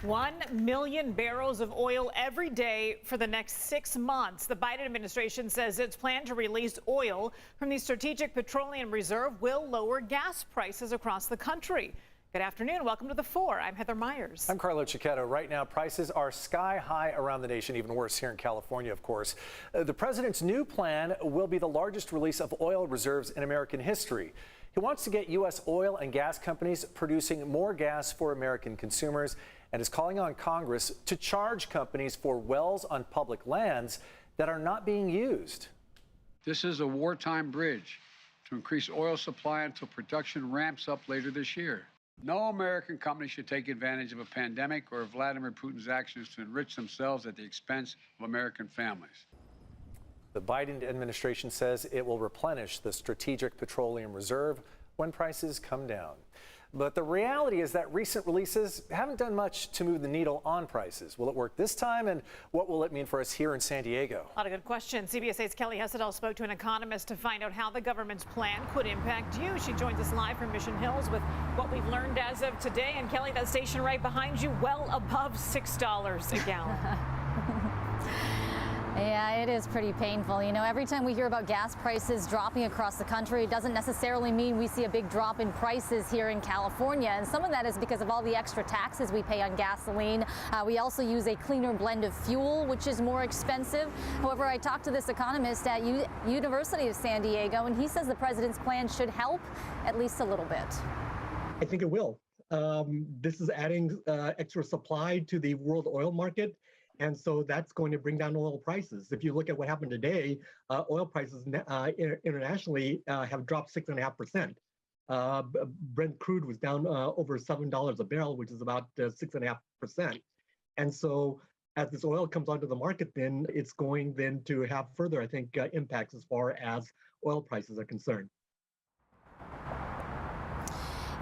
1 million barrels of oil every day for the next 6 months. The Biden administration says its plan to release oil from the Strategic Petroleum Reserve will lower gas prices across the country. Good afternoon. Welcome to The Four. I'm Heather Myers. I'm Carlo Cicchetto. Right now, prices are sky high around the nation, even worse here in California, of course. The president's new plan will be the largest release of oil reserves in American history. He wants to get U.S. oil and gas companies producing more gas for American consumers and is calling on Congress to charge companies for wells on public lands that are not being used. This is a wartime bridge to increase oil supply until production ramps up later this year. No American company should take advantage of a pandemic or Vladimir Putin's actions to enrich themselves at the expense of American families. The Biden administration says it will replenish the Strategic Petroleum Reserve when prices come down. But the reality is that recent releases haven't done much to move the needle on prices. Will it work this time, and what will it mean for us here in San Diego? A lot of good questions. CBS 8's Kelly Hessedal spoke to an economist to find out how the government's plan could impact you. She joins us live from Mission Hills with what we've learned as of today. And Kelly, that station right behind you, well above $6 a gallon. Yeah, it is pretty painful. You know, every time we hear about gas prices dropping across the country, it doesn't necessarily mean we see a big drop in prices here in California. And some of that is because of all the extra taxes we pay on gasoline. We also use a cleaner blend of fuel, which is more expensive. However, I talked to this economist at University of San Diego, and he says the president's plan should help at least a little bit. I think it will. This is adding extra supply to the world oil market. And so that's going to bring down oil prices. If you look at what happened today, oil prices internationally have dropped 6.5%. Brent crude was down over $7 a barrel, which is about 6.5%. And so as this oil comes onto the market, then it's going then to have further, I think, impacts as far as oil prices are concerned.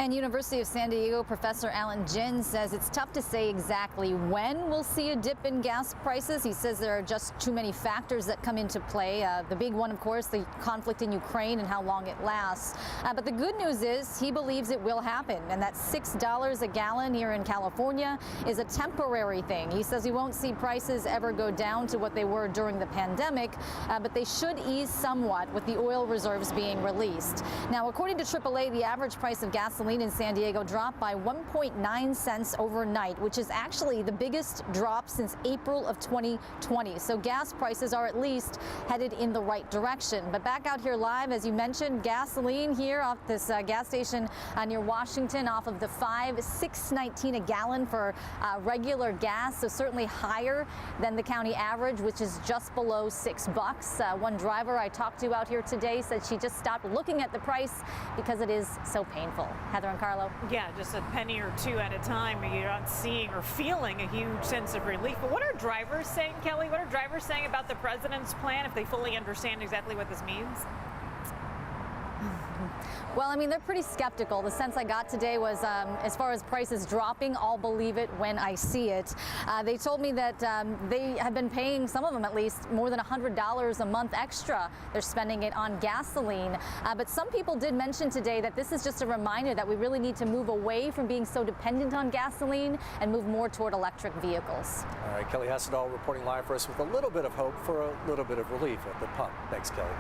And University of San Diego professor Alan Ginn says it's tough to say exactly when we'll see a dip in gas prices. He says there are just too many factors that come into play. The big one, of course, the conflict in Ukraine and how long it lasts. But the good news is he believes it will happen, and that $6 a gallon here in California is a temporary thing. He says he won't see prices ever go down to what they were during the pandemic, but they should ease somewhat with the oil reserves being released. Now, according to AAA, the average price of gasoline in San Diego dropped by 1.9 cents overnight, which is actually the biggest drop since April of 2020. So gas prices are at least headed in the right direction. But back out here live, as you mentioned, gasoline here off this gas station near Washington off of the $6.19 a gallon for regular gas. So certainly higher than the county average, which is just below $6. One driver I talked to out here today said she just stopped looking at the price because it is so painful. Heather and Carlo. Yeah, just a penny or two at a time. You're not seeing or feeling a huge sense of relief. But what are drivers saying, Kelly? What are drivers saying about the president's plan if they fully understand exactly what this means? Well, I mean, they're pretty skeptical. The sense I got today was as far as prices dropping, I'll believe it when I see it. They told me that they have been paying, some of them at least, more than $100 a month extra. They're spending it on gasoline. But some people did mention today that this is just a reminder that we really need to move away from being so dependent on gasoline and move more toward electric vehicles. All right, Kelly Hessedal reporting live for us with a little bit of hope for a little bit of relief at the pump. Thanks, Kelly.